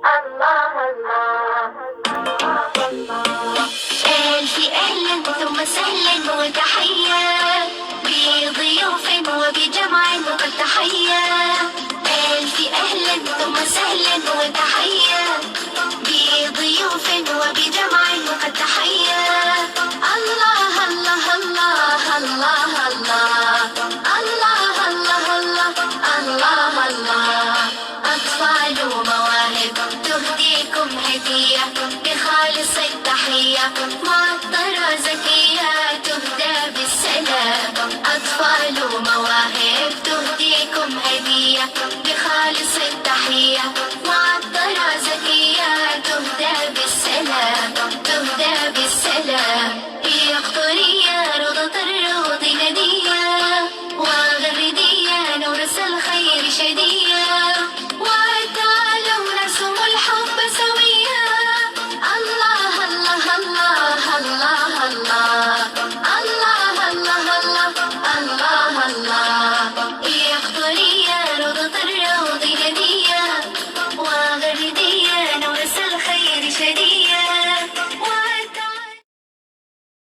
الله الله الله. ألف أهلا ثم سهلا وتحية بضيوف وبجمع وقد تحية. ألف أهلا ثم سهلا وتحية بضيوف وبجمع وقد تحية. الله الله الله الله الله الله الله الله الله. أطفال ومواهب تهديكم هدية بخالص التحية، معطرة زكية تهدى بالسلام. أطفال ومواهب تهديكم هدية